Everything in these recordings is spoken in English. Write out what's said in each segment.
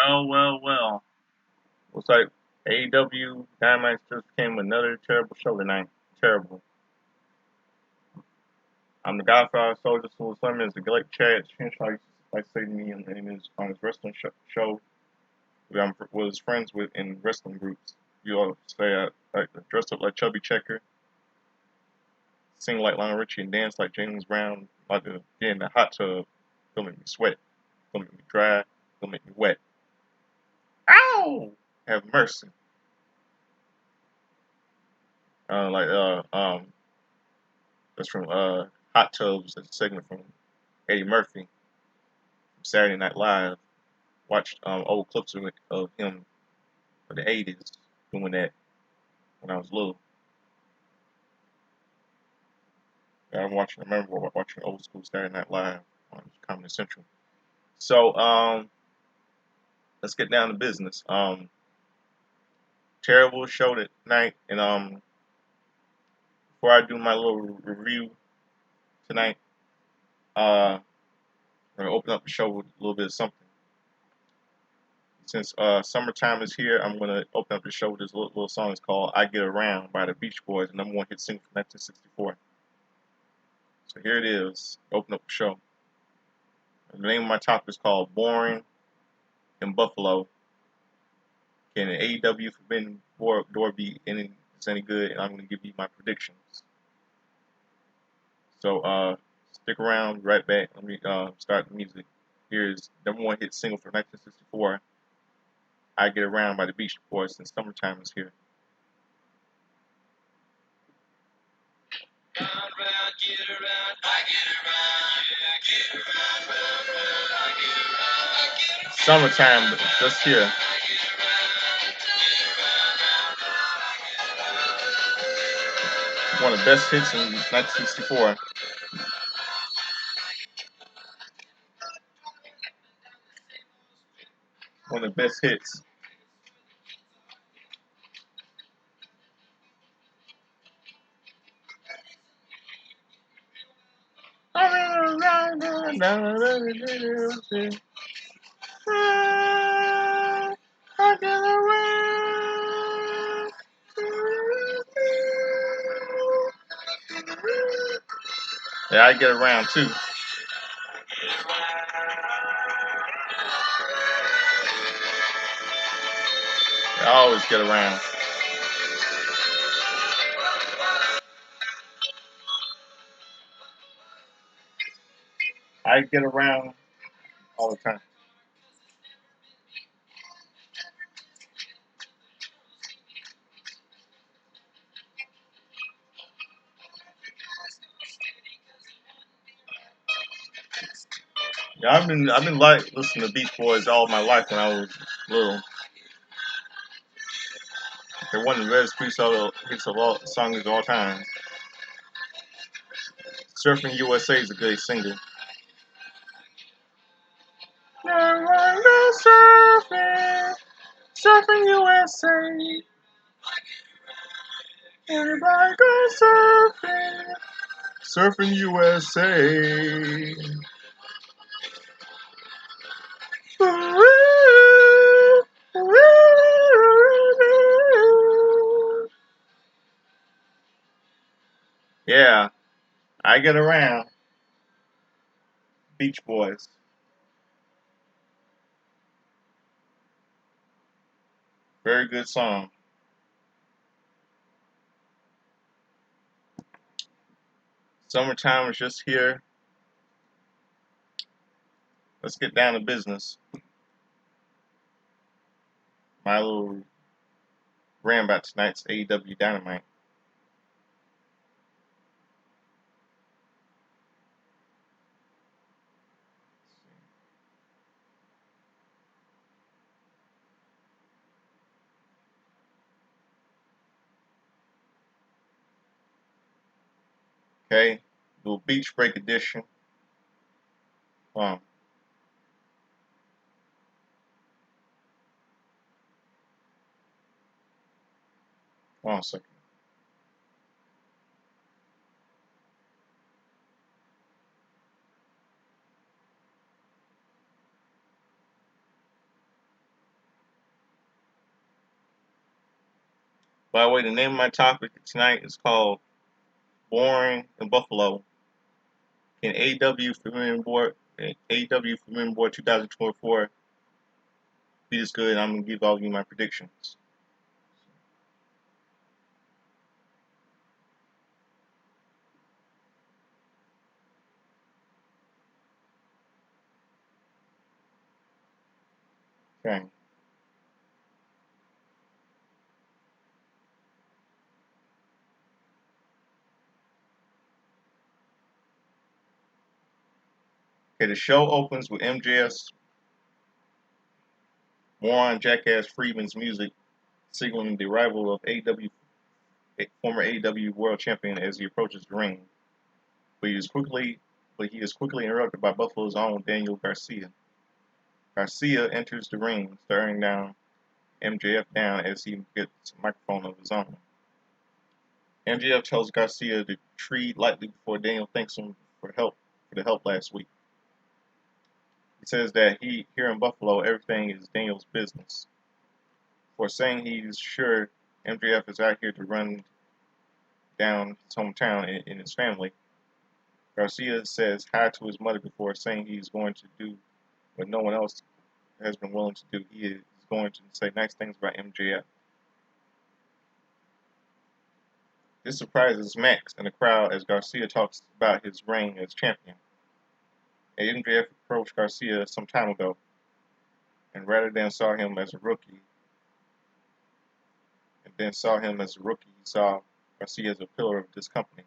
Well. Looks like AEW Dynamite just became another terrible show tonight. Terrible. I'm the Godfather Soldier Soul Summer is the Galactic Chad Chinch like say to me in his on his wrestling show that I was friends with in wrestling groups. You all say I like dress up like Chubby Checker, sing like Lionel Richie and dance like James Brown, like to get in the hot tub, don't make me sweat, don't make me dry, don't make me wet. Ow! Have mercy. Like that's from Hot Tubs, a segment from Eddie Murphy from Saturday Night Live. Watched old clips of him from the '80s doing that when I was little. I remember watching old school Saturday Night Live on Comedy Central. So let's get down to business. Terrible show tonight, and before I do my little review tonight, I'm gonna open up the show with a little bit of something. Since summertime is here, I'm gonna open up the show with this little song. It's called "I Get Around" by the Beach Boys, the #1 hit single from 1964. So here it is. Open up the show. The name of my topic is called "Boring in Buffalo." Can an AEW Forbidden Door be any good? And I'm gonna give you my predictions. So stick around. Right back. Let me start the music. Here's #1 hit single from 1964. "I Get Around" by the Beach Boys, since summertime is here. Round, round, get around, I get around, yeah, get around, round, round, I get around, I get around. Summertime, just here. One of the best hits in 1964. One of the best hits. Yeah, I get around too. I always get around. I get around all the time. Yeah, I've been like listening to Beach Boys all my life when I was little. They're one of the best hits of all songs of all time. Surfing USA is a good single. Surfing, surfing USA. Everybody go surfing, surfing USA. Yeah, I get around. Beach Boys. Very good song. Summertime is just here. Let's get down to business. My little rant about tonight's AEW Dynamite. Okay, little beach break edition. Hold on a second. By the way, the name of my topic tonight is called Boring in Buffalo. Can AEW for Women Board AEW for Women Board 2024 be this good? I'm gonna give all of you my predictions. Okay. Okay, the show opens with MJF's Moron Jackass Freeman's music signaling the arrival of AEW former AEW World Champion as he approaches the ring. But he is quickly interrupted by Buffalo's own Daniel Garcia. Garcia enters the ring, staring down MJF down as he gets a microphone of his own. MJF tells Garcia to tread lightly before Daniel thanks him for the help last week. He says that here in Buffalo everything is Daniel's business. For saying he's sure MJF is out here to run down his hometown and his family, Garcia says hi to his mother before saying he's going to do what no one else has been willing to do. He is going to say nice things about MJF. This surprises Max and the crowd as Garcia talks about his reign as champion. MJF approached Garcia some time ago, and rather than saw him as a rookie, he saw Garcia as a pillar of this company.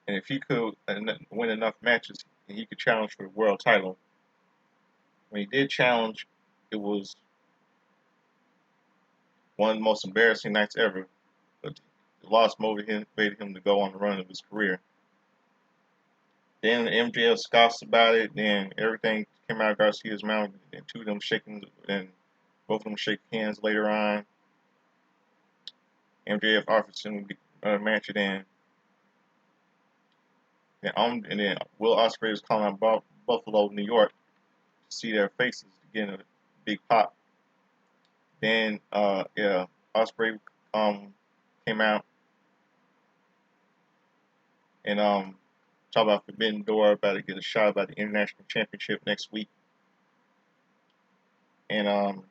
And if he could win enough matches, he could challenge for the world title. When he did challenge, it was one of the most embarrassing nights ever. But the loss motivated him to go on the run of his career. Then MJF scoffs about it. Then everything came out of Garcia's mouth, and two of them shaking, and both of them shake hands later on. MJF offers him a match at end. And then Will Ospreay is calling out Buffalo, New York, to see their faces getting a big pop. Then Ospreay came out and talked about Forbidden Door, about to get a shot about the International Championship next week. And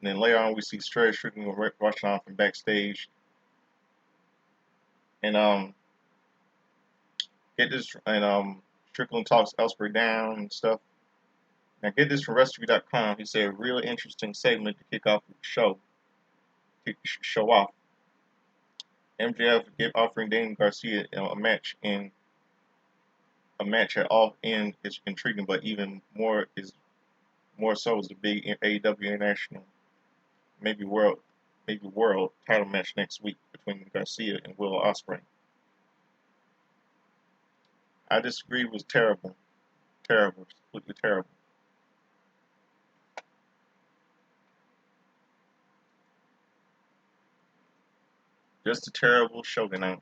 then later on we see Strickland rushing on from backstage. And get this and Strickland talks Ospreay down and stuff. Now get this from WrestleReview.com. He said a really interesting segment to kick off the show. Show off. MJF offering Daniel Garcia a match at all in is intriguing, but even more so is the big AEW International maybe world title match next week between Garcia and Will Ospreay. I disagree. It was terrible, completely terrible. Just a terrible shogun.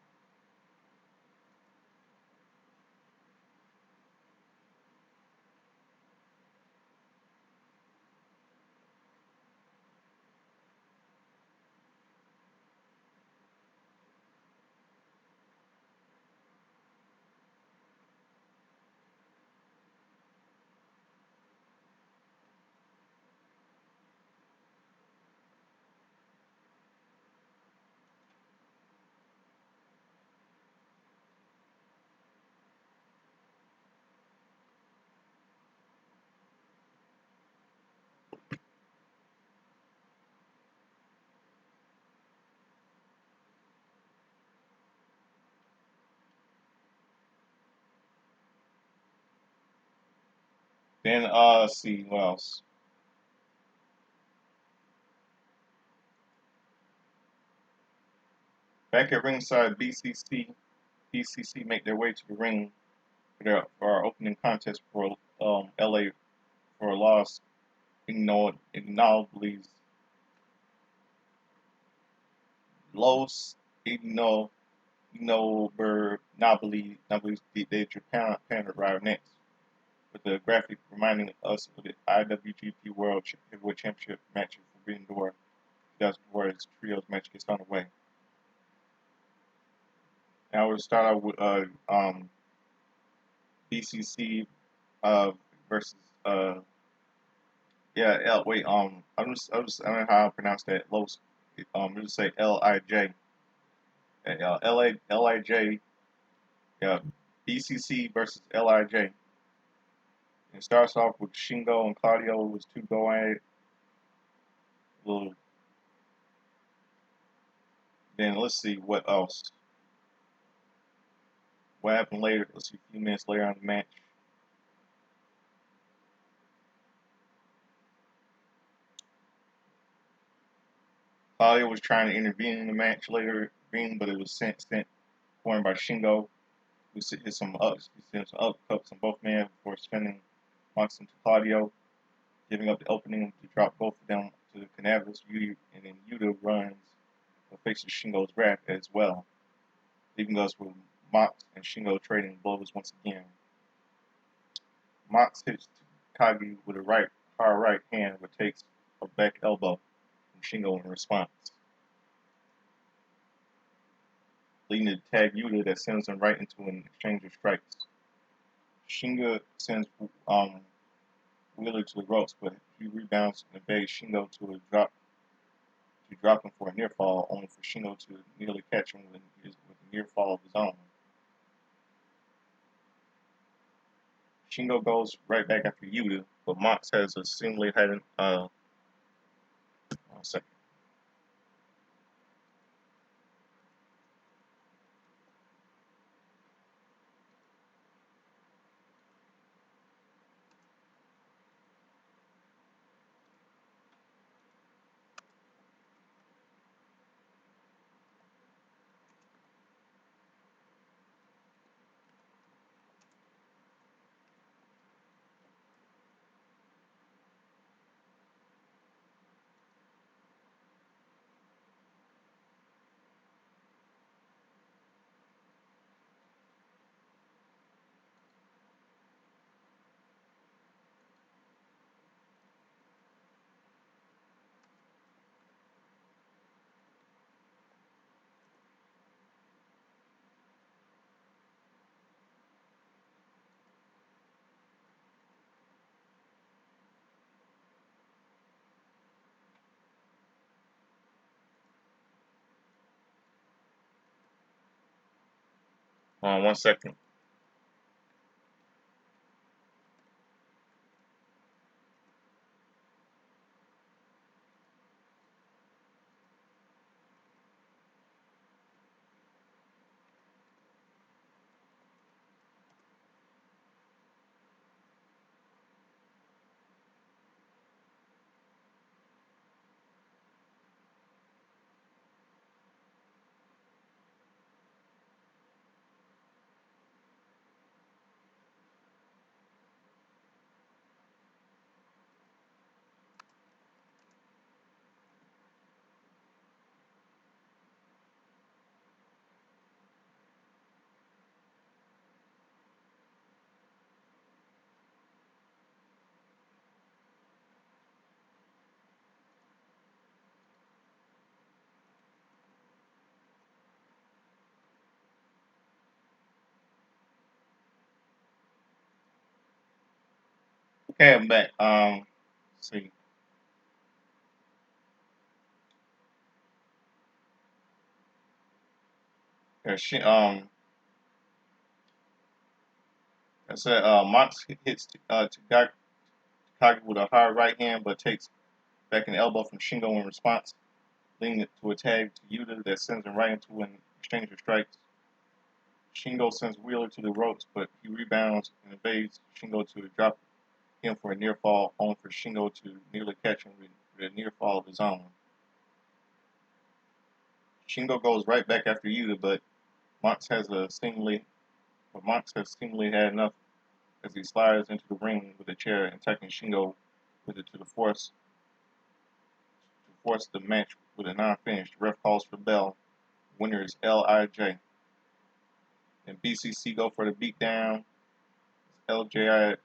Then let's see what else. Back at ringside, BCC make their way to the ring for our opening contest for LA for a loss. Ignobles Los Ignober Nobly de Japan arrive next. with the graphic reminding us of the IWGP World Heavyweight Championship match for Forbidden Door. 2004 as Trios match gets underway. Now we'll start out with BCC versus wait I don't know how I pronounce that. Los I'll just say LIJ. LIJ. Yeah, BCC versus LIJ. It starts off with Shingo and Claudio was two go at it. Little. Then let's see what else. What happened later? Let's see. A few minutes later on the match. Claudio was trying to intervene in the match later, but it was sent going by Shingo. We hit some upcuts on both men before spinning Mox into Claudio, giving up the opening to drop both of them to the canvas. And then Yuta runs but faces Shingo's wrath as well, leaving us with Mox and Shingo trading blows once again. Mox hits Kagi with a hard right hand but takes a back elbow from Shingo in response, leading to tag Yuta that sends him right into an exchange of strikes. Shingo sends Wheeler to the ropes, but he rebounds and evades Shingo to drop him for a near fall, only for Shingo to nearly catch him with a near fall of his own. Shingo goes right back after Yuta, but Mox has a seemingly had an 1 second. Hold on 1 second. Okay, I'm back. Let's see. I said Mox hits Takagi with a hard right hand, but takes back an elbow from Shingo in response, leading it to a tag to Yuta that sends him right into an exchange of strikes. Shingo sends Wheeler to the ropes, but he rebounds and evades Shingo to drop him for a near fall, only for Shingo to nearly catch him with a near fall of his own. Shingo goes right back after Yuta, but Mox has seemingly had enough as he slides into the ring with a chair and attacking Shingo with it to force the match with a non-finish. The ref calls for the bell. Winner is LIJ. And BCC go for the beatdown. LJI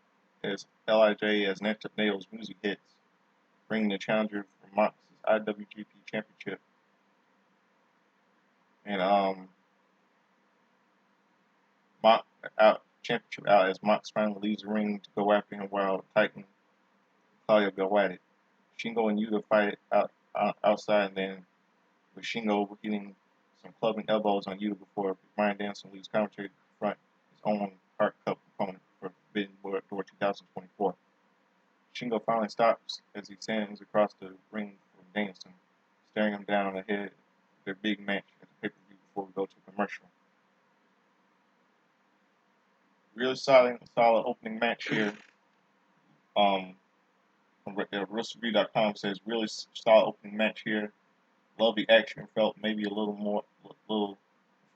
as Lij as Nails music hits, bringing the challenger for Mox's IWGP Championship. And Mox out as Mox finally leaves the ring to go after him while Titan Claudio go at it. Shingo and Yuta fight outside, and then with Shingo hitting some clubbing elbows on Yuta before Bryan Danielson leaves commentary to confront his own Heart Cup opponent for Forbidden Door 2024. Shingo finally stops as he stands across the ring from Danielson, staring him down ahead of their big match at the pay-per-view before we go to commercial. Really solid opening match here. From WrestleReview.com says really solid opening match here. Love the action. Felt maybe a little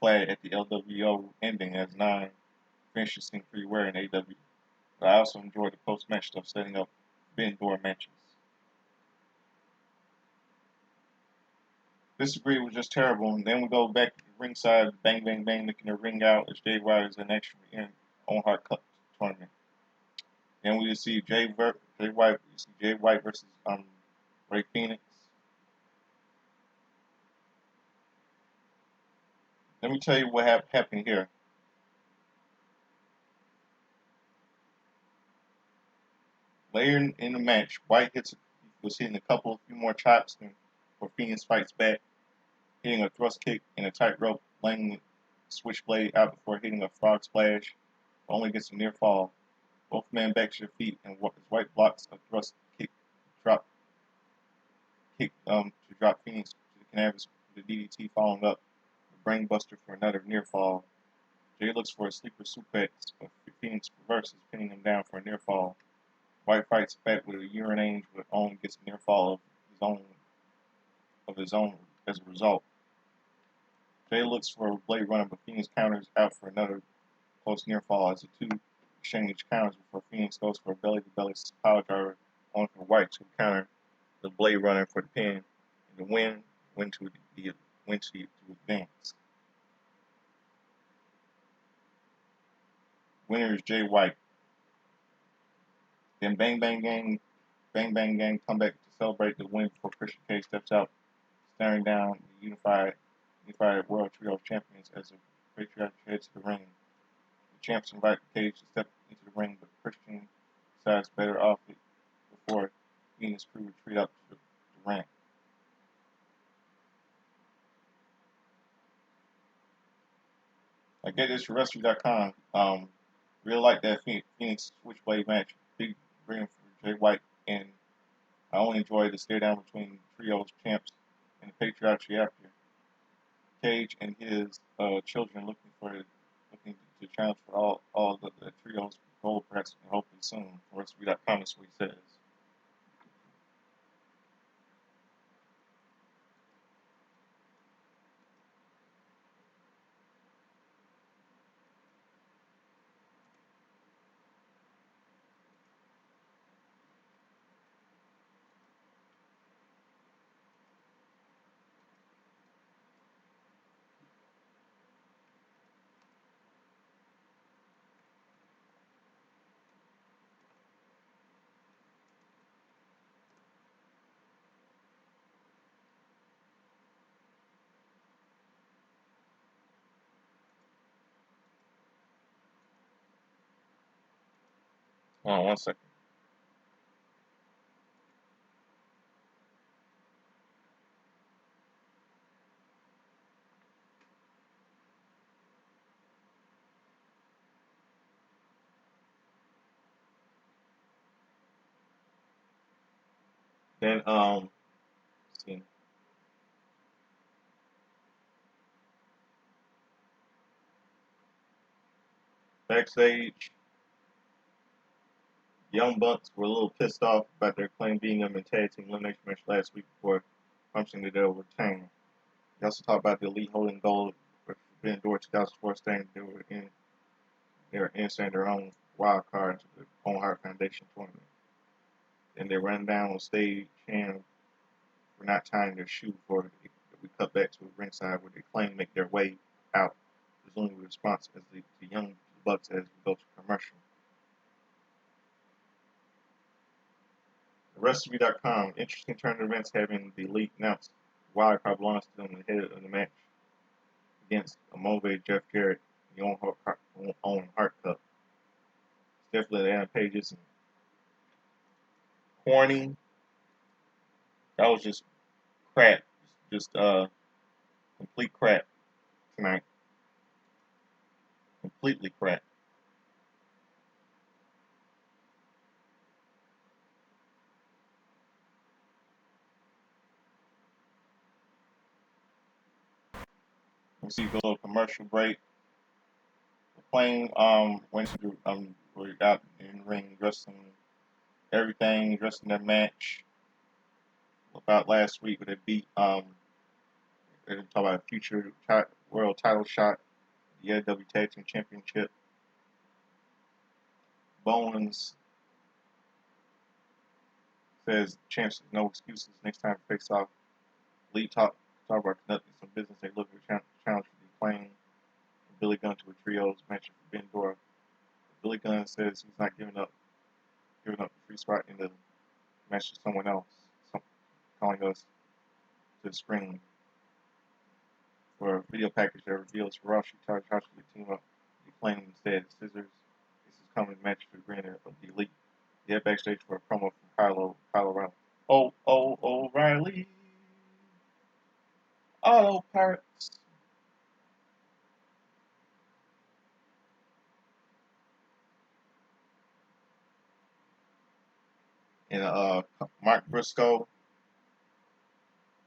flat at the LWO ending as 9 finishes seemed pretty rare in AEW. But I also enjoyed the post-match stuff setting up Forbidden Door matches. Disagree was just terrible. And then we go back to the ringside, bang, bang, bang, looking the ring out as Jay White is an extra in on Heart Cup tournament. Then we just see Jay White versus Ray Phoenix. Let me tell you what happened here. Later in the match, White was hitting a few more chops before Phoenix fights back, hitting a thrust kick and a tightrope, laying the switchblade out before hitting a frog splash, only gets a near fall. Both men back to their feet, and White blocks a thrust kick, to drop Phoenix to the canvas with the DDT following up the brainbuster for another near fall. Jay looks for a sleeper suplex, but Phoenix reverses, pinning him down for a near fall. White fights back with a urinage, but only gets a near fall of his own as a result. Jay looks for a blade runner, but Phoenix counters out for another close near fall as the two exchange counters before Phoenix goes for a belly-to-belly power driver, only for White to counter the blade runner for the pin and the win to advance. Winner is Jay White. Then Bang Bang Gang come back to celebrate the win before Christian Cage steps out, staring down the unified World Trio Champions as the Patriarch heads to the ring. The champs invite Cage to step into the ring, but Christian decides better off it before he and his crew retreat up to the ramp. I get this from Wrestling.com. Really like that Phoenix Switchblade match. Big bring for Jay White, and I only enjoyed the stare down between Trios champs and the Patriarchy after. Cage and his children looking to challenge for all the Trios gold press and hopefully soon. Wrestling.com is what he says. Hold on 1 second. Then see. Backstage, Young Bucks were a little pissed off about their claim being in the tag team elimination match last week before punching that they were retained. They also talked about the Elite holding gold for Forbidden Door 2004, saying they were inside their own wild card to the Owen Hart Foundation tournament. Then they ran down on stage and for not tying their shoe before we cut back to the ringside where they claim to make their way out, presumably with response as the Young Bucks as we go to commercial. WrestleMania.com. Interesting turn of events having the Elite announced why Carl lost them ahead of the match against Amove, Jeff Jarrett, the own Heart Cup. It's definitely the Adam Pages and corny. That was just crap. Just complete crap tonight. Completely crap. We see a little commercial break. Playing went to we got in the ring dressing everything, dressing their match about last week where they beat they talk about a future world title shot, the AEW Tag Team Championship. Bowens says chance no excuses next time face off. Lee talk about conducting some business. They look for challenge for the playing Billy Gunn to a trios match for Ben Dora. Billy Gunn says he's not giving up the free spot in the match to someone else, calling us to the screen for a video package that reveals Hiroshi Tanahashi team up. He playing instead scissors. This is coming match for the winner of the Elite. They head backstage for a promo from Kyle O'Reilly. O'Reilly. Auto Parts. And Mark Briscoe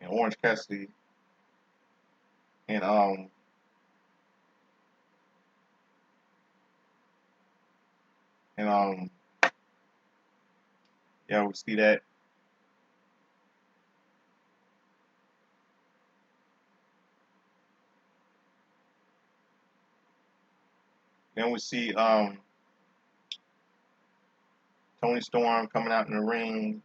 and Orange Cassidy and and yeah, we see that. Then we see Tony Storm coming out in the ring.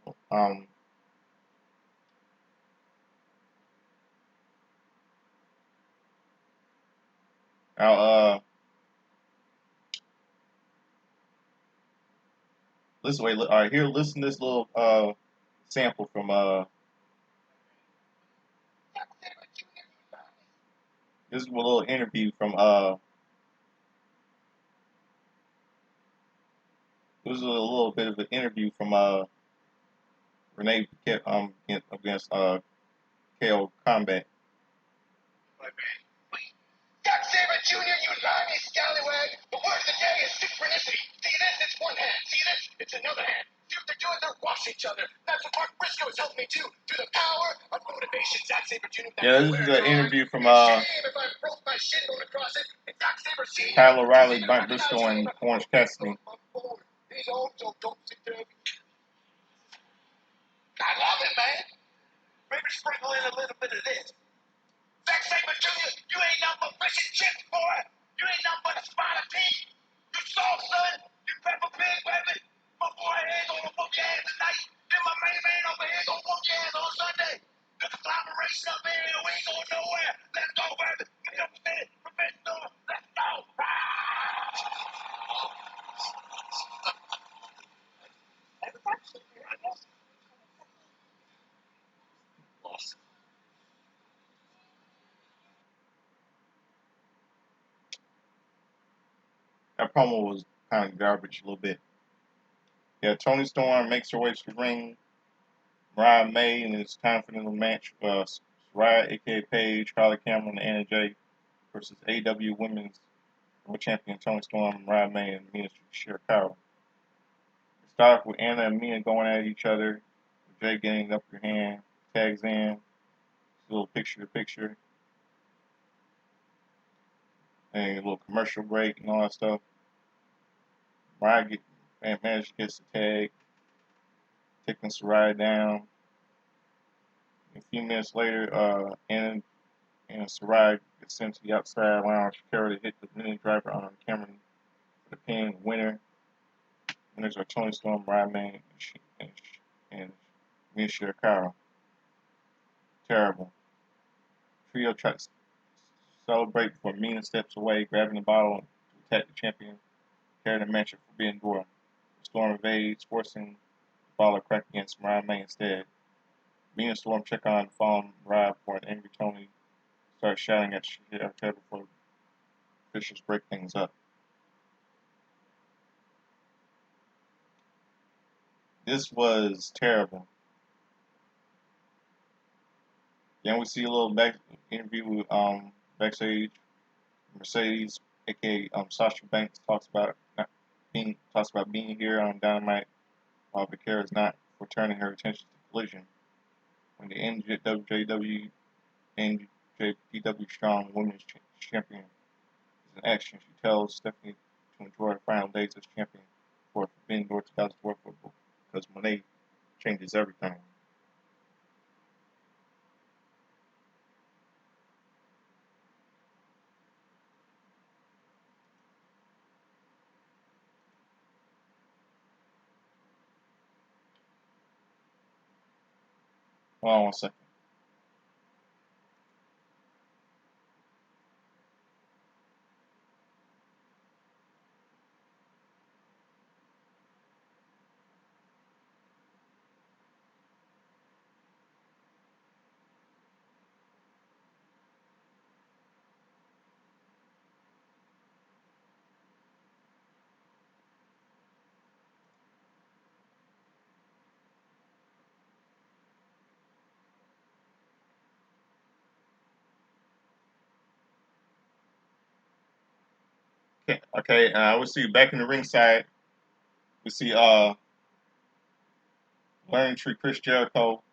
I'll listen. Wait, all right. Here, listen to this little sample from this is a little interview from this is a little bit of an interview from Renee against KO Combat. Jack Sabre Jr., you limey scallywag! The word of the day is synchronicity. See this? It's one hand. See this? It's another hand. See what they're doing? They're washing each other. That's what Mark Briscoe is helping me do. Through the power of motivation. Jack Sabre Jr. Yeah, this is an interview from Kyle O'Reilly, Mark Briscoe, and Orange Cassidy. I love it, man. Maybe sprinkle in a little bit of this. Zack Sabre Jr., you ain't nothing but fish and chips, boy. You ain't nothing but a spot of pea. You soft, son. You pepper pig, baby. My boy ain't gonna whoop your ass tonight. Then my main man over here gonna whoop your ass on Sunday. The collaboration up here, we ain't going nowhere. Let's go, baby. Get up in it. Professional. Let's go. That promo was kind of garbage a little bit. Yeah, Tony Storm makes her way to the ring. Mariah May in his confidential match with Saraya, aka Paige, Carly Cameron, and Anna Jay versus AEW Women's World Champion Tony Storm, Mariah May, and Mina Shirakawa. It starts with Anna and Mina going at each other. Jay getting up your hand, tags in, a little picture-to-picture, and a little commercial break and all that stuff. Mariah gets the tag, taking Saraya down. A few minutes later, Anna and Saraya gets sent to the outside lounge. Carry to hit the mini driver on Cameron for the pin winner. Winners are Tony Storm, Mariah May, and Mina Shirakawa. Terrible. Trio tries to celebrate before Mina steps away, grabbing the bottle to attack the champion, carrying the match of Forbidden Door. Storm evades, forcing ball of crack against Mariah May instead. Me and Storm check on phone Rob for an angry Tony starts shouting at our table before Fishers break things up. This was terrible. Then we see a little interview with backstage. Mercedes, aka Sasha Banks, talks about being here on Dynamite while Vicara is not for turning her attention to Collision. When the NJW NJPW Strong Women's Champion is in action, she tells Stephanie to enjoy her final days as champion for Forbidden Door 2004 football because Monet changes everything. Hold on one second. Okay, we see back in the ringside, we see Learning Tree Chris Jericho.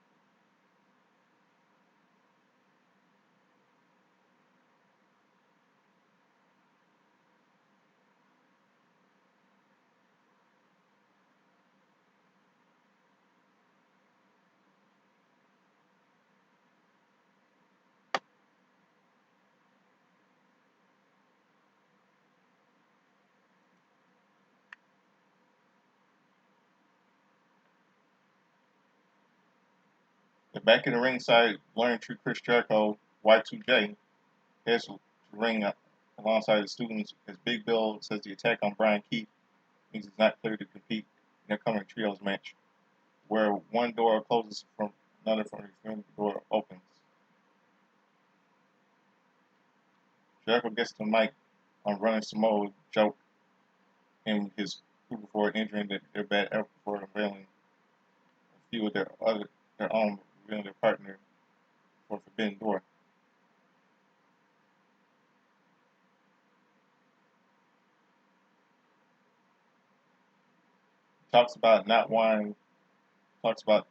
Back in the ringside, Learning Tree Chris Jericho, Y2J, heads to the ring alongside the students as Big Bill says the attack on Brian Keith means he's not clear to compete in their coming trios match, where one door closes from another from the door opens. Jericho gets the mic on running Samoa joke in his crew before injuring their bad effort before unveiling a few of their own revealing their partner for Forbidden Door. Talks about not wanting talks not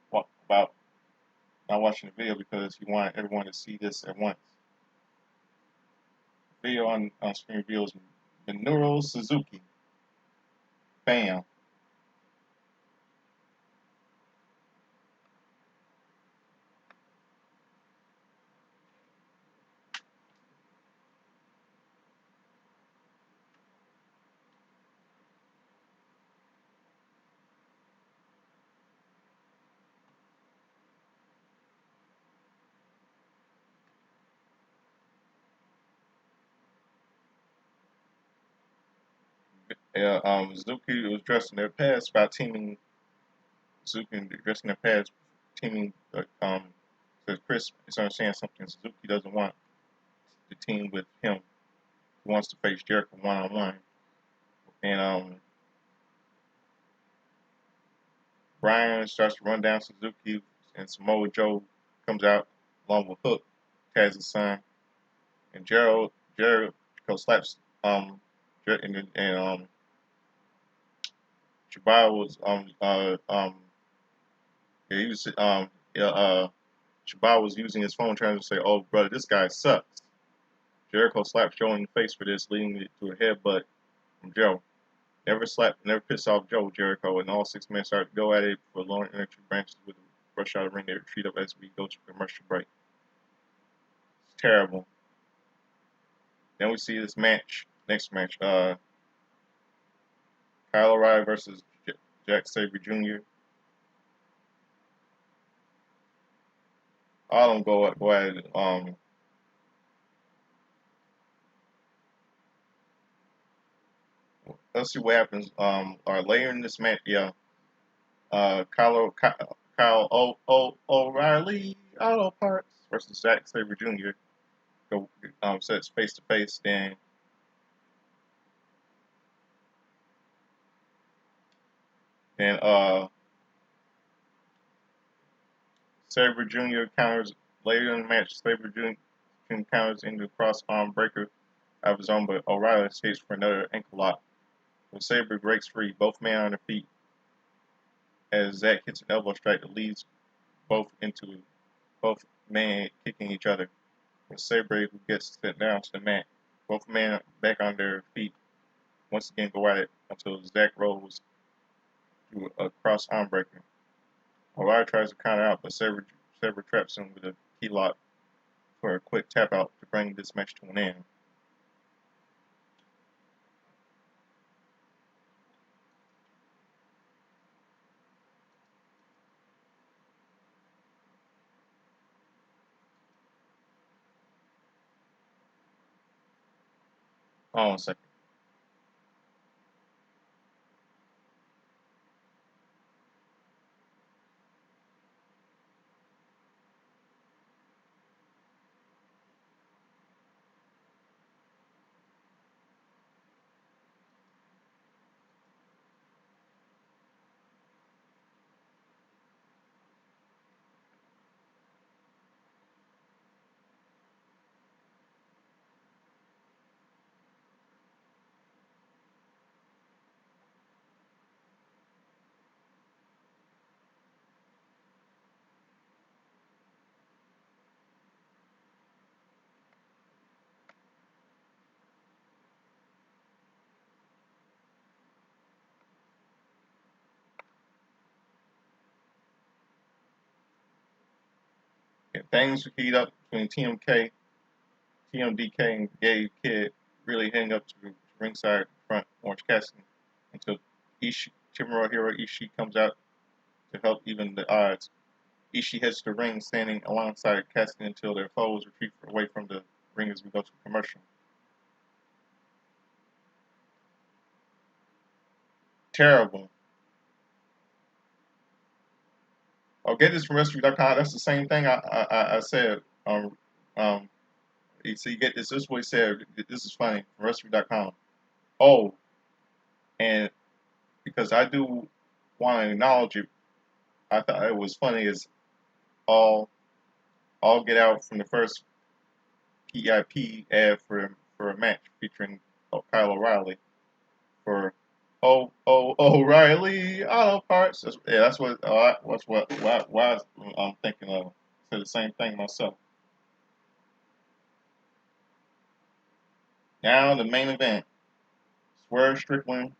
about not watching the video because he wanted everyone to see this at once. The video on screen reveals Minoru Suzuki. Bam. Yeah, Suzuki was dressed in their past by teaming Suzuki dressed in their past teaming because Chris is understanding something. Suzuki doesn't want the team with him. He wants to face Jericho one on one. And Brian starts to run down Suzuki, and Samoa Joe comes out along with Hook, Taz's son, and Jericho slaps and Chibai was yeah, he was yeah, Chibai was using his phone trying to say, "Oh brother, this guy sucks." Jericho slaps Joe in the face for this, leading to a headbutt from Joe. Never piss off Joe Jericho, and all 6 men start to go at it for long entry branches with a rush out of the ring. They retreat up as we go to commercial break. It's terrible. Then we see this next match, Kyle O'Reilly versus Jack Sabre Jr. All of them go at it. Let's see what happens. Later in this match, yeah, Kyle O'Reilly Auto Parts versus Zack Sabre Jr. Go sets face to face. Then Sabre Jr. counters later in the match. Sabre Jr. counters into cross arm breaker of his own, but O'Reilly escapes for another ankle lock. When Sabre breaks free, both men on their feet as Zack hits an elbow strike that leads both men kicking each other. With Sabre who gets sent down to the mat. Both men back on their feet once again go at it until Zack rolls through a cross arm breaker. O'Reilly tries to counter out, but Sabre traps him with a key lock for a quick tap out to bring this match to an end. Hold on a second. Yeah, things heat up between TMDK, and Gay Kid, really heading up to ringside front Orange Cassidy until Chimura Ishii comes out to help even the odds. Ishii heads to the ring, standing alongside Cassidy until their foes retreat away from the ring as we go to commercial. Terrible. I'll get this from wrestling.com. That's the same thing I said. Um, so you get this. This is what he said. This is funny from wrestling.com. Oh, and because I do want to acknowledge it, I thought it was funny as all all get out from the first PIP ad for a match featuring Kyle O'Reilly for O'Reilly Auto Parts. That's what I'm thinking of. Said the same thing myself. Now the main event: Swerve Strickland,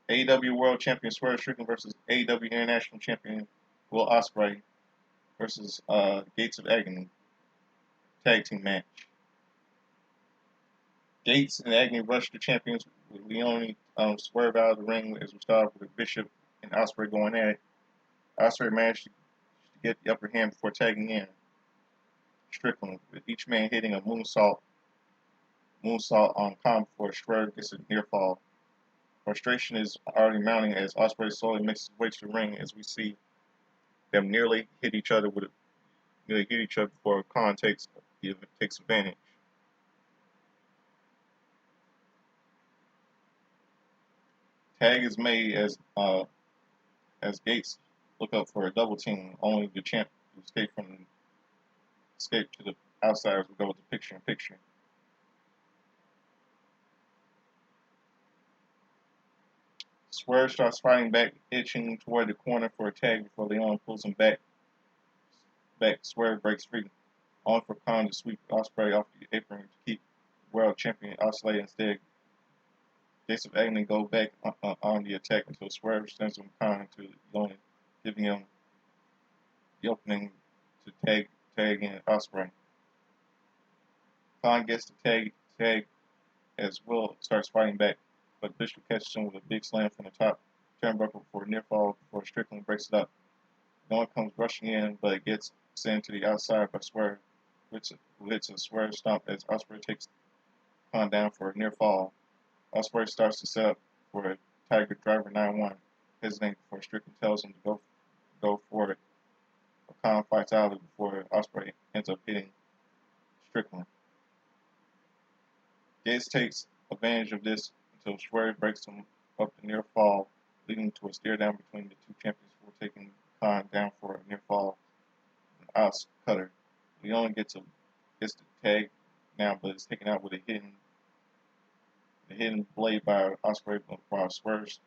AEW World Champion Swerve Strickland versus AEW International Champion Will Ospreay versus Gates of Agony tag team match. Gates and Agony rush the champions with Leone swerve out of the ring as we start with Bishop and Ospreay going at it. Ospreay managed to get the upper hand before tagging in Strickland, with each man hitting a moonsault on Khan before Swerve gets a near fall. Frustration is already mounting as Ospreay slowly makes his way to the ring as we see them nearly hit each other before Khan takes advantage. Tag is made as Gates look up for a double team, only the champ to escape to the outside as we go with the picture in picture. Swerve starts fighting back, itching toward the corner for a tag before Leon pulls him back. Swerve breaks free, only for Khan to sweep Ospreay off the apron to keep world champion Ospreay instead. Gates of Agony go back on the attack until Swerve sends him Khan to Leon, giving him the opening to tag in Ospreay. Khan gets the tag as Will starts fighting back, but Bishop catches him with a big slam from the top turnbuckle for a near fall before Strickland breaks it up. No one comes rushing in, but it gets sent to the outside by Swerve, who hits a Swerve stomp as Ospreay takes Khan down for a near fall. Ospreay starts to set up for a Tiger Driver 9-1. hesitate before Strickland tells him to go for it. Khan fights out of it before Ospreay ends up hitting Strickland. Gates takes advantage of this until Swerve breaks him up the near fall, leading to a stare down between the two champions before taking Khan down for a near fall with an Oz cutter. We only gets the tag now, but it's taken out with a hidden blade by Ospreay, while Swerve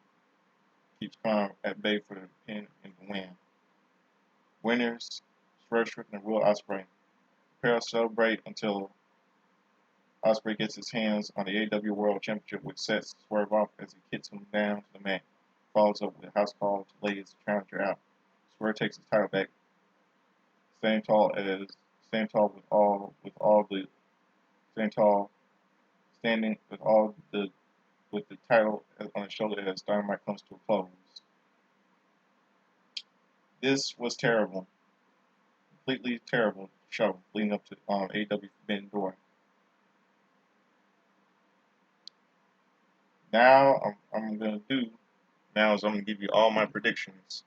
keeps Khan at bay for the pin and the win. Winners: Swerve Strickland and Will Ospreay. Prepare to celebrate until Ospreay gets his hands on the AEW World Championship, which sets Swerve off as he kicks him down to the mat. Follows up with a house call to lay his challenger out. Swerve takes his title back, same tall standing with the title on his shoulder as Dynamite comes to a close. This was terrible, completely terrible show leading up to AEW Forbidden Door. Now I'm gonna give you all my predictions.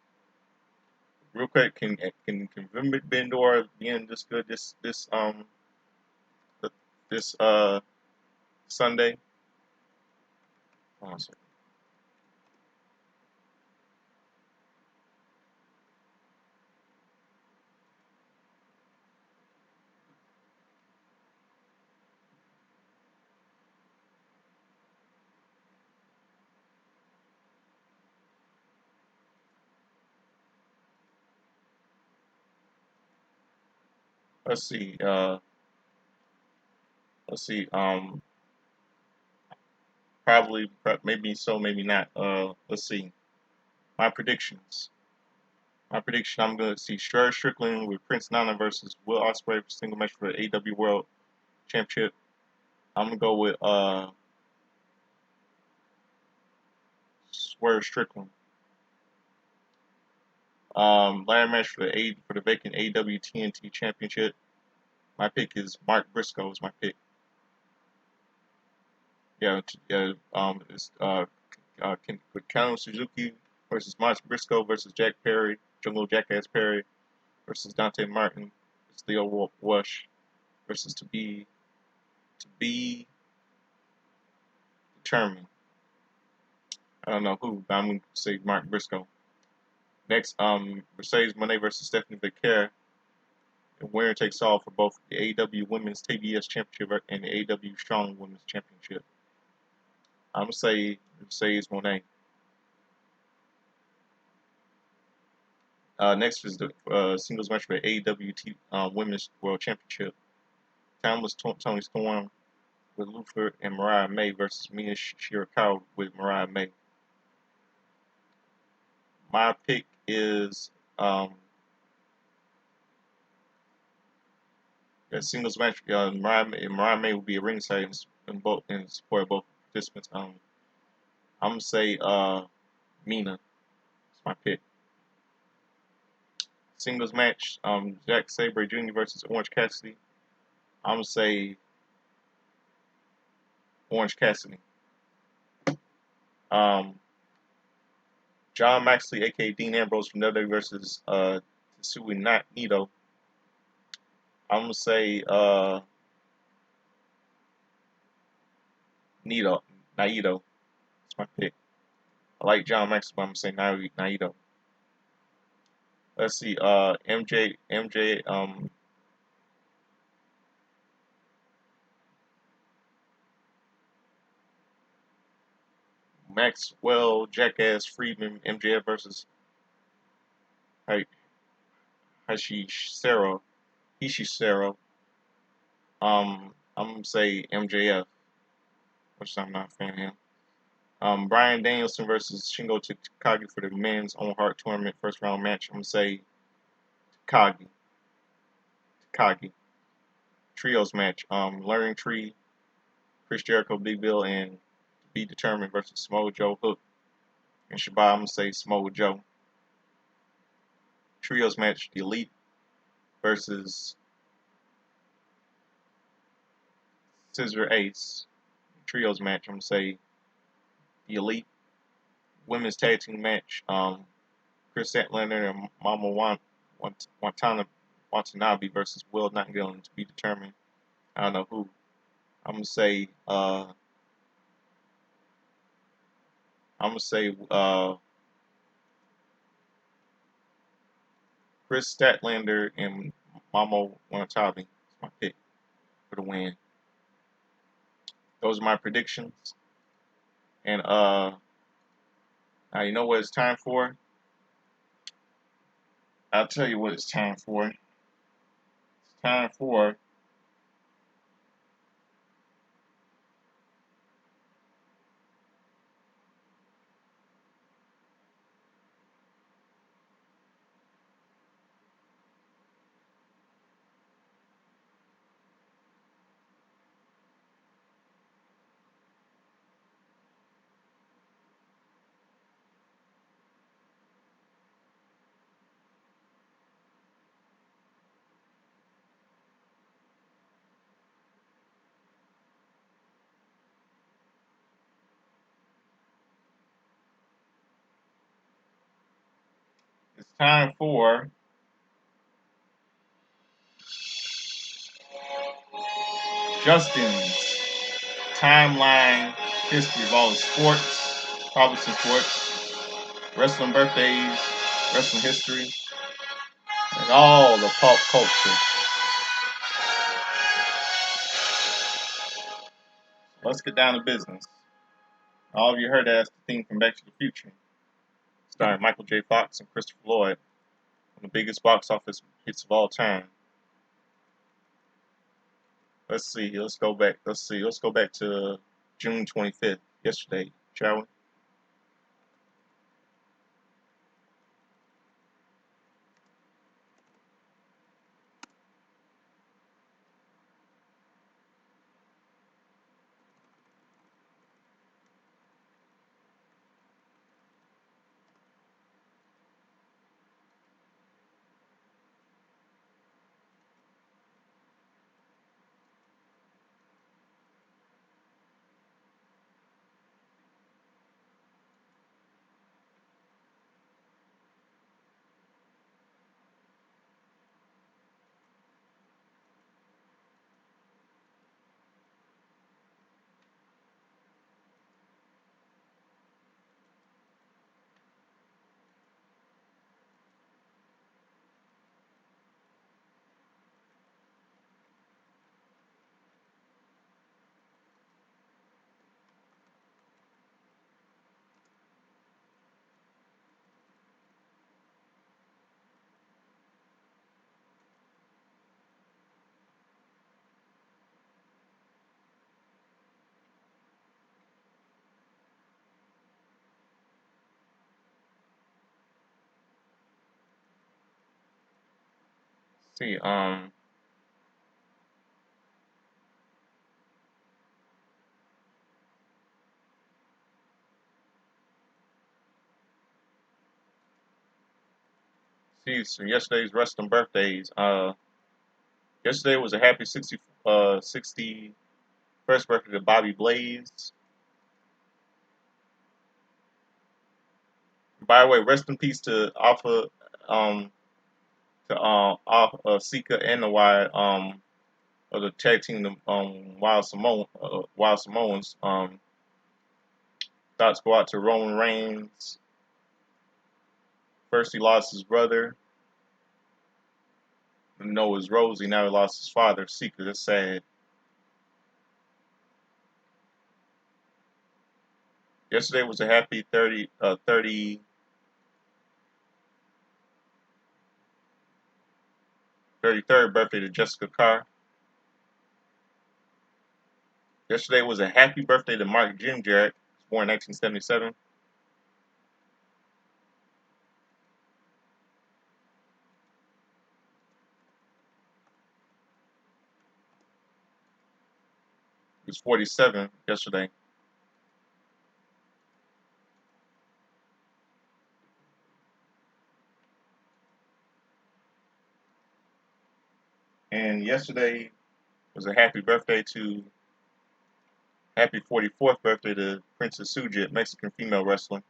Real quick, can Forbidden Door being this good this Sunday? Hold on a second. Let's see. Let's see. Probably, maybe so, maybe not. Let's see. My predictions. My prediction: I'm gonna see Strickland with Prince Nana versus Will Ospreay for single match for the AEW World Championship. I'm gonna go with Swerve Strickland. Ladder match for the vacant AEW TNT Championship. My pick is Mark Briscoe. Is my pick. Yeah. It's with Kano Suzuki versus Mark Briscoe versus Jack Perry, Jungle Jackass Perry versus Dante Martin versus Leo Rush versus to be determined. I don't know who, but I'm gonna say Mark Briscoe. Next, Mercedes Moné versus Stephanie Becker. The winner takes all for both the AEW Women's TBS Championship and the AEW Strong Women's Championship. I'm gonna say Mercedes Moné. Next is the singles match for the AEW Women's World Championship. Timeless Tony Storm with Luther and Mariah May versus Mina Shirakawa with Mariah May. My pick is that singles match. Mariah May will be a ringside in support of both participants. I'm gonna say Mina. That's my pick. Singles match. Jack Sabre Jr. versus Orange Cassidy. I'm gonna say Orange Cassidy. John Maxley, aka Dean Ambrose from WWE versus Tetsuya Naito. I'm gonna say Naito. That's my pick. I like John Maxwell, but I'm gonna say Naito. Let's see, MJ, Maxwell, Jackass, Friedman, MJF versus Hishisaro. I'm gonna say MJF, which I'm not a fan of him. Brian Danielson versus Shingo Takagi for the men's Own Heart Tournament first round match. I'm gonna say Takagi. Trios match. Learning Tree, Chris Jericho, Big Bill, and To Be Determined versus Samoa Joe, Hook, and Shibata. I'm gonna say Samoa Joe. Trios match: The Elite versus Scissor Ace. Trios match: I'm gonna say The Elite. women's tag team match. Chris Statlander and Mama Watanabe versus Will Nightingale to be determined. I don't know who. I'm gonna say. I'm gonna say. Chris Statlander and Mama Watanabe. That's my pick for the win. Those are my predictions. And now you know what it's time for. I'll tell you what it's time for. It's time for it's time for Justin's timeline history of all the sports, probably some sports, wrestling birthdays, wrestling history, and all the pop culture. Let's get down to business. All of you heard that's the theme from Back to the Future, starring Michael J. Fox and Christopher Lloyd, one of the biggest box office hits of all time. Let's see. Let's go back. Let's see. Let's go back to June 25th, yesterday, shall we? See, so yesterday's wrestling birthdays. Yesterday was a happy 61st birthday to Bobby Blaze. By the way, rest in peace to Alpha, Alpha, Sika and the Wild, of the tag team, the Wild Samoans. Thoughts go out to Roman Reigns. First he lost his brother. Noah's Rosie. Now he lost his father, Sika. That's sad. Yesterday was a happy 33rd birthday to Jessica Carr. Yesterday was a happy birthday to Mark Jindrak, born in 1977. He was 47 yesterday. And yesterday was a happy 44th birthday to Princess Sujit, Mexican female wrestler.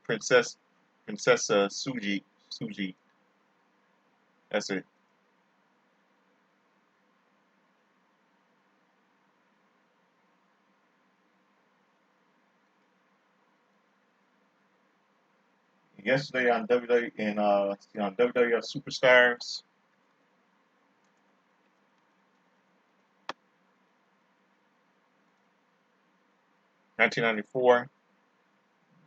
Princess Suji. That's it. Yesterday on WWE and on WWF Superstars, 1994,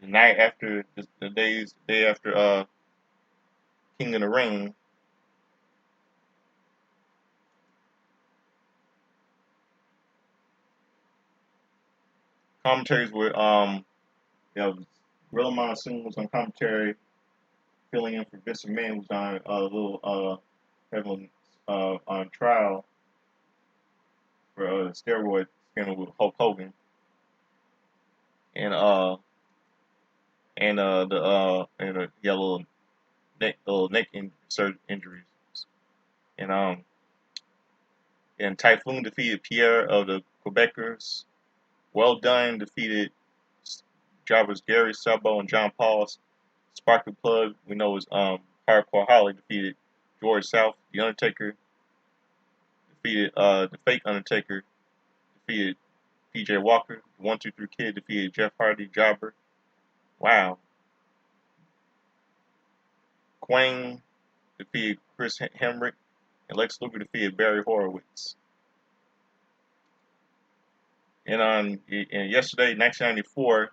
the night after the day after King of the Ring. Commentaries were Gorilla Monsoon was on commentary, filling in for Vince McMahon, was on a little having on trial for a steroid scandal with Hulk Hogan, and he had a little neck injuries, and Typhoon defeated Pierre of the Quebecers. Well Done defeated jobbers Gary Sabo and John Paul. Sparky Plug, we know is Hardcore Holly defeated George South. The Undertaker defeated the fake Undertaker defeated PJ Walker. The 1-2-3 Kid defeated Jeff Hardy Jobber. Wow. Quang defeated Chris Hemrick, and Lex Luger defeated Barry Horowitz. And yesterday, 1994,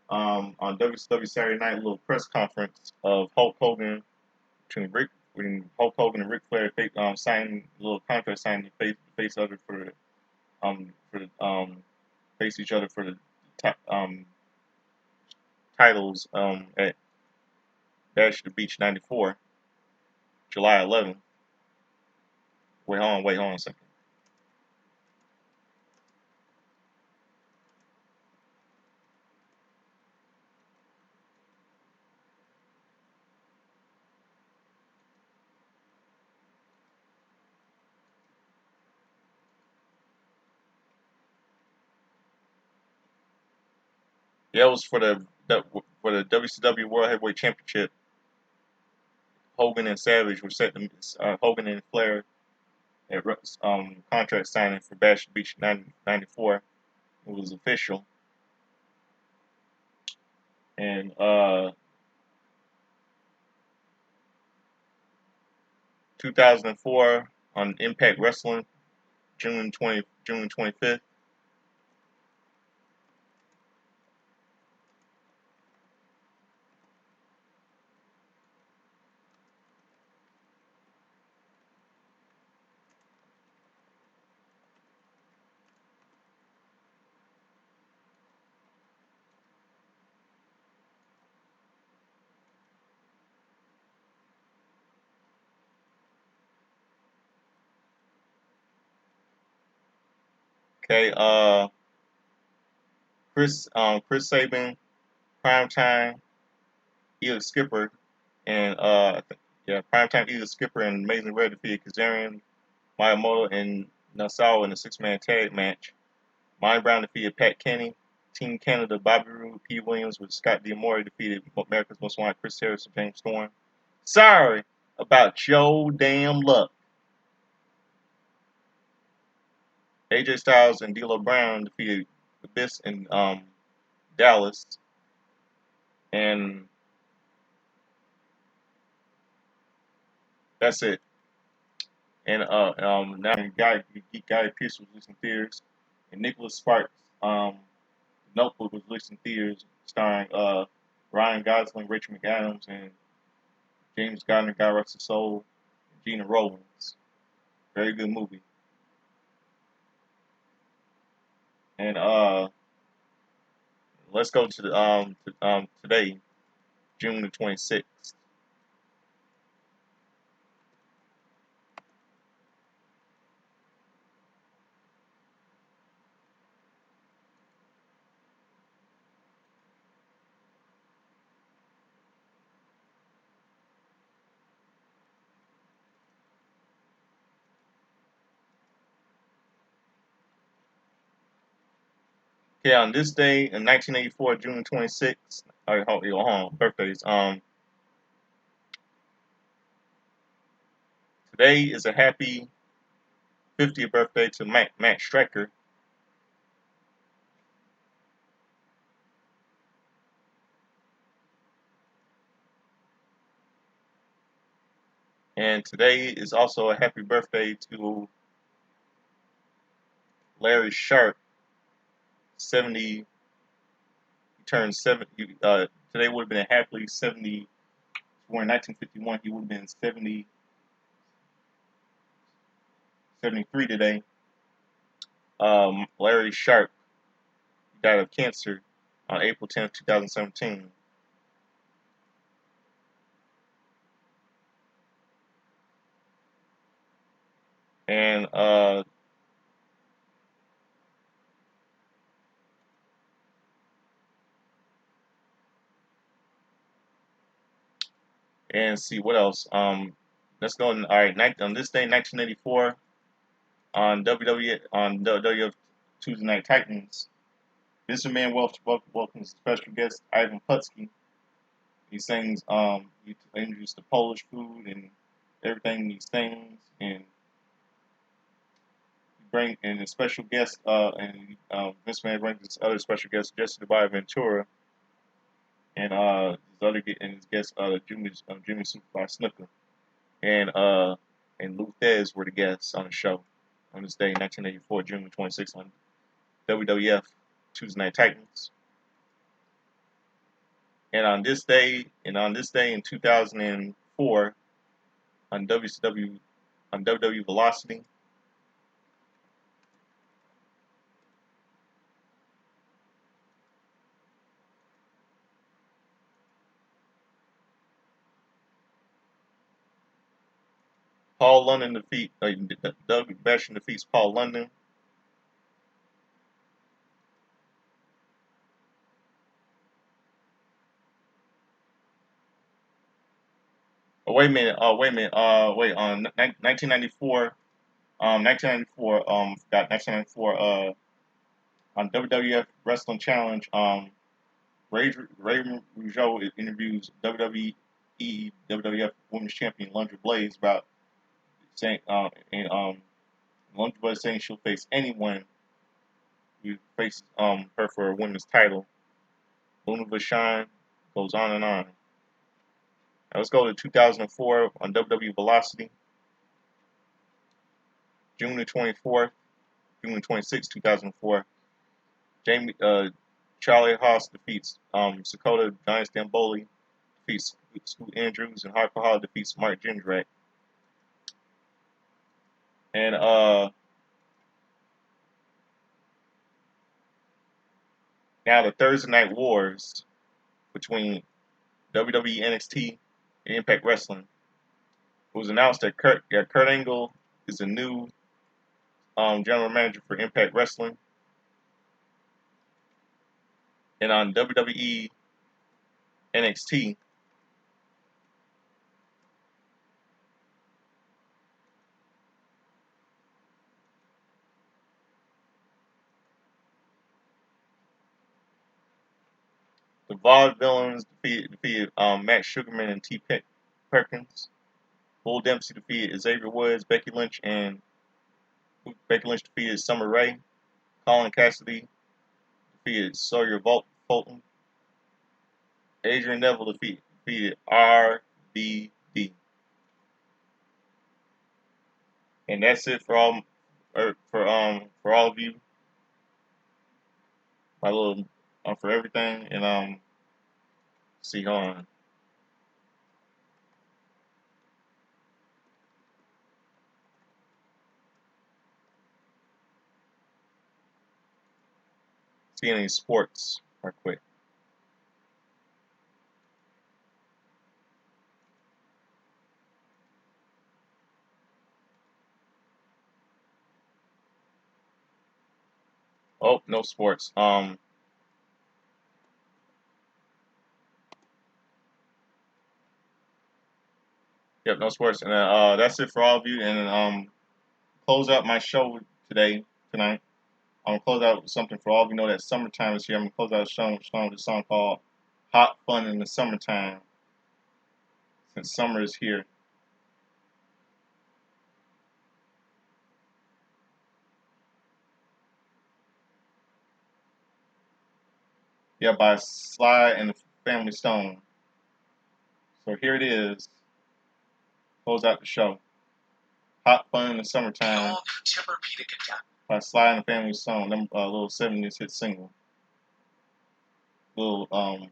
on WCW Saturday Night, a little press conference of Hulk Hogan when Hulk Hogan and Ric Flair signed a little contract, signed to face other for the face each other for the titles at Bash at the Beach '94, July 11th. Wait, hold on a second. Yeah, it was for the WCW World Heavyweight Championship. Hogan and Savage were set to Hogan and Flair at contract signing for Bash Beach '94. It was official, and 2004 on Impact Wrestling, June 25th. Okay, Chris Sabin, Primetime, Elix Skipper, and Primetime Elix Skipper and Amazing Red defeated Kazarian, Miyamoto, and Nassau in a six-man tag match. Mine Brown defeated Pat Kenny. Team Canada, Bobby Roode, P. Williams with Scott D'Amore defeated America's Most Wanted Chris Harris and James Storm. Sorry about your damn luck. AJ Styles and D'Lo Brown defeated Abyss and Dallas. And that's it. And now Guy Pearce was released in theaters, and Nicholas Sparks' Notebook was released in theaters, starring Ryan Gosling, Rachel McAdams, and James Gardner, God rest his soul, and Gina Rollins. Very good movie. And let's go to today, June the 26th. Okay, on this day in 1984, June 26th. All right, hold on, birthdays. Today is a happy 50th birthday to Matt Strecker, and today is also a happy birthday to Larry Sharp. 70, he turned 70. Today would have been a happy 70. Born in 1951, he would have been 73 today. Larry Sharp died of cancer on April 10th, 2017. And see what else. Let's go. All right, on this day, 1984, on WWF Tuesday Night Titans, Mr. Man welcomes special guest Ivan Putski. He sings. He introduced the Polish food and everything. He sings and bring and a special guest. Mr. Man brings this other special guest, Jesse the Ventura, and his guest Jimmy Superfly Snooker. And Lou Thez were the guests on the show on this day, 1984, June 26th, on WWF Tuesday Night Titans. And on this day in 2004, on WWE Velocity, Paul London Doug Basham defeats Paul London. Oh, wait a minute. Wait a minute. Wait. On 1994. 1994. Got 1994. On WWF Wrestling Challenge. Ray Rougeau interviews WWF Women's Champion Lundra Blaze about saying, Lundra Blaze saying she'll face anyone who faces her for a women's title. Luna Vachon goes on and on. Now let's go to 2004 on WWE Velocity. June the 24th, June 26, 2004. Charlie Haas defeats Sakota Giant Stamboli, defeats Scoot Andrews, and Harper Hall defeats Mark Jindrak. And now the Thursday Night Wars between WWE NXT and Impact Wrestling. It was announced that Kurt Angle is the new general manager for Impact Wrestling. And on WWE NXT, the Vaudevillains defeated Matt Sugarman and T. Perkins. Bull Dempsey defeated Xavier Woods. Becky Lynch defeated Summer Rae. Colin Cassidy defeated Sawyer Fulton. Adrian Neville defeated RVD. And that's it for all of you. My little for everything. And see on. See any sports right quick. Oh, no sports. Yep, no sports. And that's it for all of you. And close out my show tonight. I'm gonna close out with something for all of you know that summertime is here. I'm gonna close out the show with a song called "Hot Fun in the Summertime." Since summer is here. Yeah, by Sly and the Family Stone. So here it is. Close out the show. Hot Fun in the Summertime by Sly and the Family Stone. Little 70s hit single. Little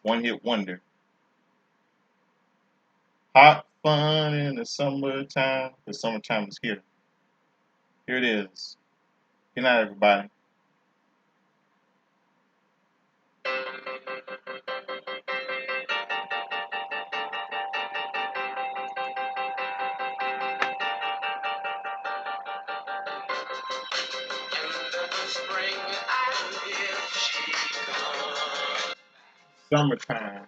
one hit wonder. Hot fun in the summertime. The summertime is here. Here it is. Good night, everybody. Summertime.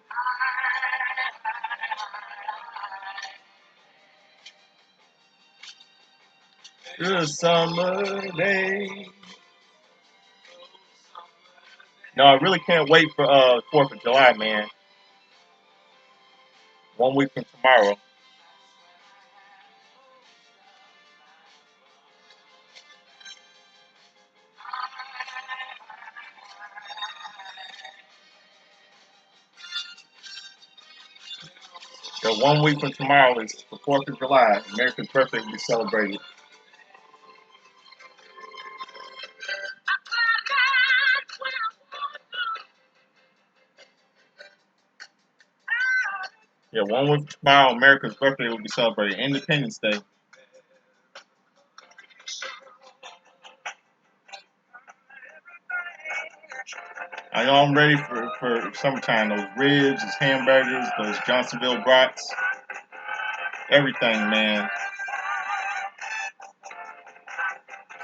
Good summer day. No, I really can't wait for 4th of July, man. 1 week from tomorrow. So 1 week from tomorrow is the 4th of July. America's birthday will be celebrated. Yeah, 1 week from tomorrow, America's birthday will be celebrated. Independence Day. I know I'm ready for summertime. Those ribs, those hamburgers, those Johnsonville brats, everything, man.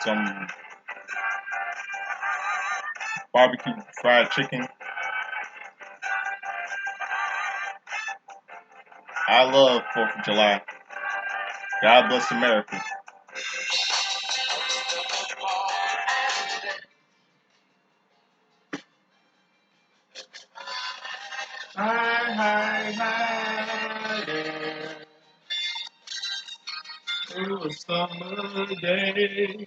Some barbecue fried chicken. I love 4th of July. God bless America. Hi, hi, hi there. It was summer day.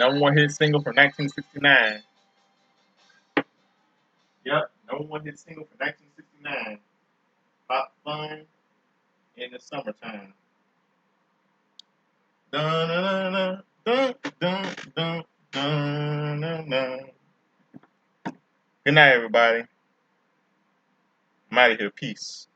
#1 hit single from 1969. Yep, #1 hit single from 1969. Hot fun in the summertime. Dun dun dun dun dun dun dun dun dun. Good night, everybody. I'm out of here. Peace.